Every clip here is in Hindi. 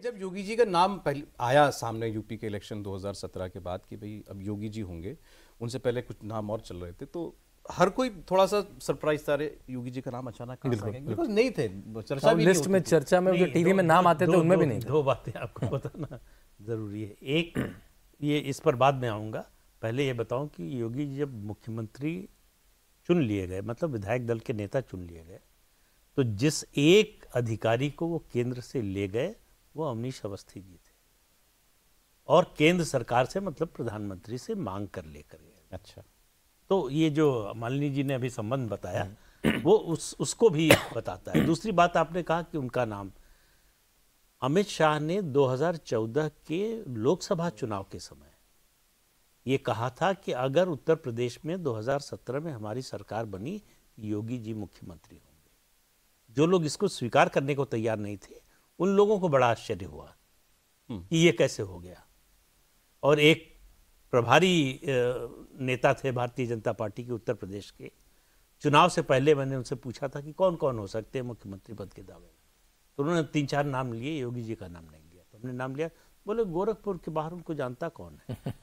जब योगी जी का नाम पहले आया सामने यूपी के इलेक्शन 2017 के बाद कि भाई अब योगी जी होंगे, उनसे पहले कुछ नाम और चल रहे थे, तो हर कोई थोड़ा सा सरप्राइज था, अरे योगी जी का नाम अचानक कहाँ से आ गया? बिल्कुल नहीं थे, चर्चा भी लिस्ट में, चर्चा में, जो टीवी में नाम आते थे उनमें भी नहीं थे। दो बातें आपको बताना जरूरी है। एक, ये इस पर बाद में आऊँगा, पहले ये बताऊं कि योगी जी जब मुख्यमंत्री चुन लिए गए, मतलब विधायक दल के नेता चुन लिए गए, तो जिस एक अधिकारी को वो केंद्र से ले गए वो अवनीश अवस्थी जी थे, और केंद्र सरकार से मतलब प्रधानमंत्री से मांग कर लेकर गए। अच्छा, तो ये जो मालिनी जी ने अभी संबंध बताया वो उसको भी बताता है। दूसरी बात, आपने कहा कि उनका नाम, अमित शाह ने 2014 के लोकसभा चुनाव के समय ये कहा था कि अगर उत्तर प्रदेश में 2017 में हमारी सरकार बनी, योगी जी मुख्यमंत्री होंगे। जो लोग इसको स्वीकार करने को तैयार नहीं थे, उन लोगों को बड़ा आश्चर्य हुआ कि ये कैसे हो गया। और एक प्रभारी नेता थे भारतीय जनता पार्टी के उत्तर प्रदेश के, चुनाव से पहले मैंने उनसे पूछा था कि कौन कौन हो सकते हैं मुख्यमंत्री पद के दावे में, तो उन्होंने 3-4 नाम लिए, योगी जी का नाम नहीं लिया। तो हमने नाम लिया, बोले गोरखपुर के बाहर उनको जानता कौन है।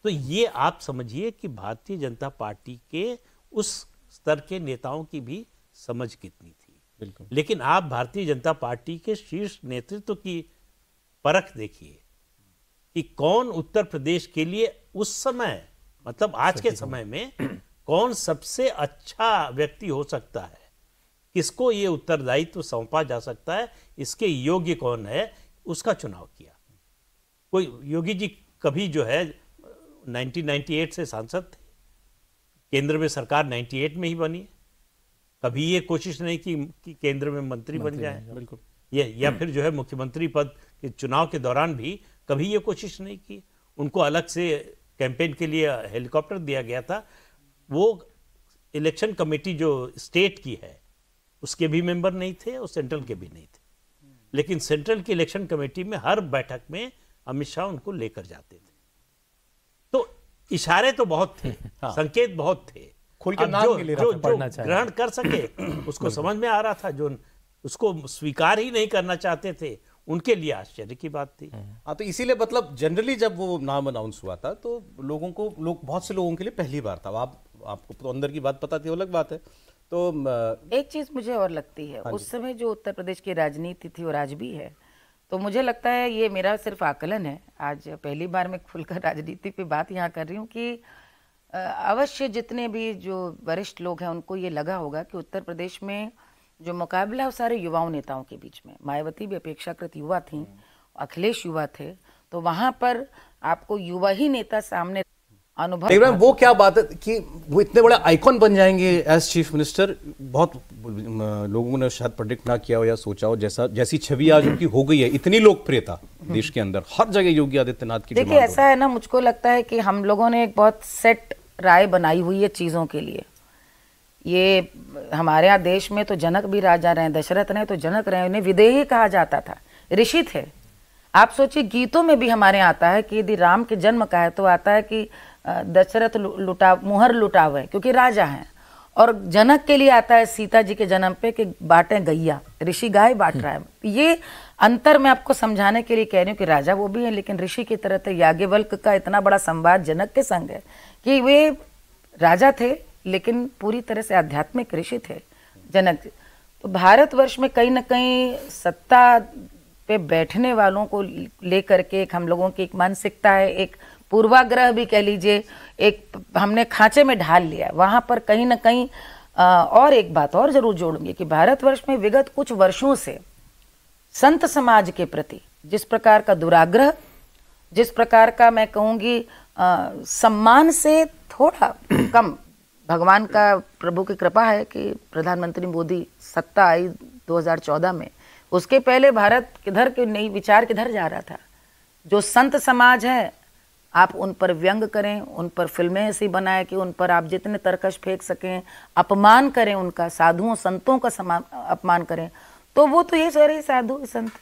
तो ये आप समझिए कि भारतीय जनता पार्टी के उस स्तर के नेताओं की भी समझ कितनी थी। बिल्कुल। लेकिन आप भारतीय जनता पार्टी के शीर्ष नेतृत्व की परख देखिए कि कौन उत्तर प्रदेश के लिए उस समय, मतलब आज के समय में कौन सबसे अच्छा व्यक्ति हो सकता है, किसको ये उत्तरदायित्व सौंपा जा सकता है, इसके योग्य कौन है, उसका चुनाव किया। कोई योगी जी कभी जो है 1998 से सांसद थे, केंद्र में सरकार 98 में ही बनी, कभी ये कोशिश नहीं की कि केंद्र में मंत्री बन जाए। बिल्कुल। ये या फिर जो है मुख्यमंत्री पद के चुनाव के दौरान भी कभी ये कोशिश नहीं की। उनको अलग से कैंपेन के लिए हेलीकॉप्टर दिया गया था। वो इलेक्शन कमेटी जो स्टेट की है उसके भी मेंबर नहीं थे और सेंट्रल के भी नहीं थे, लेकिन सेंट्रल की इलेक्शन कमेटी में हर बैठक में अमित शाह उनको लेकर जाते थे। तो इशारे तो बहुत थे, हाँ। संकेत बहुत थे, खुल के अब नाम नहीं ले रहा था, पढ़ना चाहिए। ग्रहण कर सके उसको समझ में आ रहा था, जो उसको स्वीकार ही नहीं करना चाहते थे उनके लिए आश्चर्य की बात थी। हाँ, तो इसीलिए मतलब जनरली जब वो नाम अनाउंस हुआ था तो बहुत से लोगों के लिए पहली बार था। आपको तो अंदर की बात पता थी, वो अलग बात है। तो एक चीज मुझे और लगती है, उस समय जो उत्तर प्रदेश की राजनीति थी और आज भी है, तो मुझे लगता है, ये मेरा सिर्फ आकलन है, आज पहली बार मैं खुलकर राजनीति पे बात यहाँ कर रही हूँ, कि अवश्य जितने भी जो वरिष्ठ लोग हैं उनको ये लगा होगा कि उत्तर प्रदेश में जो मुकाबला है सारे युवाओं नेताओं के बीच में, मायावती भी अपेक्षाकृत युवा थी, अखिलेश युवा थे, तो वहां पर आपको युवा ही नेता सामने अनुभव। वो क्या बात है कि वो इतने बड़े आइकॉन बन जाएंगे एज चीफ मिनिस्टर, बहुत लोगों ने शायद प्रेडिक्ट ना किया हो या सोचा हो। जैसी छवि आज उनकी हो गई है, इतनी लोकप्रियता देश के अंदर, हर जगह योगी आदित्यनाथ की। देखिए ऐसा है ना, मुझको लगता है कि हम लोगों ने एक बहुत सेट राय बनाई हुई है चीजों के लिए। ये हमारे यहाँ देश में तो जनक भी राजा रहे, दशरथ रहे तो जनक रहे, उन्हें विदेही कहा जाता था, ऋषि थे। आप सोचिए गीतों में भी हमारे आता है कि यदि राम के जन्म का है तो आता है कि दशरथ मुहर लुटावे, क्योंकि राजा हैं। और जनक के लिए आता है सीता जी के जन्म पे कि बांटे गैया, ऋषि गाय बांट रहा है। ये अंतर मैं आपको समझाने के लिए कह रही हूँ कि राजा वो भी है लेकिन ऋषि की तरह थे। याज्ञवल्क्य का इतना बड़ा संवाद जनक के संग है कि वे राजा थे लेकिन पूरी तरह से आध्यात्मिक ऋषि थे जनक जी। तो भारतवर्ष में कहीं ना कहीं सत्ता पे बैठने वालों को लेकर के एक हम लोगों की एक मानसिकता है, एक पूर्वाग्रह भी कह लीजिए, एक हमने खांचे में ढाल लिया वहां पर कहीं ना कहीं। और एक बात और जरूर जोड़ूंगी कि भारतवर्ष में विगत कुछ वर्षों से संत समाज के प्रति जिस प्रकार का दुराग्रह, जिस प्रकार का मैं कहूंगी सम्मान से थोड़ा कम, भगवान का प्रभु की कृपा है कि प्रधानमंत्री मोदी सत्ता आई 2014 में, उसके पहले भारत किधर के नई विचार किधर जा रहा था। जो संत समाज है आप उन पर व्यंग करें, उन पर फिल्में ऐसी बनाएं कि उन पर आप जितने तरकश फेंक सकें, अपमान करें उनका, साधुओं संतों का अपमान करें, तो वो तो ये सारे साधु संत,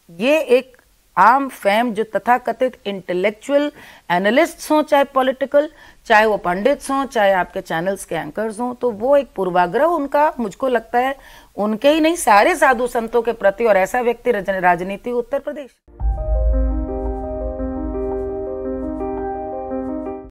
ये एक आम फैम जो तथाकथित इंटेलेक्चुअल एनालिस्ट्स हों, चाहे पॉलिटिकल, चाहे वो पंडित्स हों, चाहे आपके चैनल्स के एंकर्स हों, तो वो एक पूर्वाग्रह उनका, मुझको लगता है उनके ही नहीं सारे साधु संतों के प्रति, और ऐसा व्यक्ति राजनीति उत्तर प्रदेश।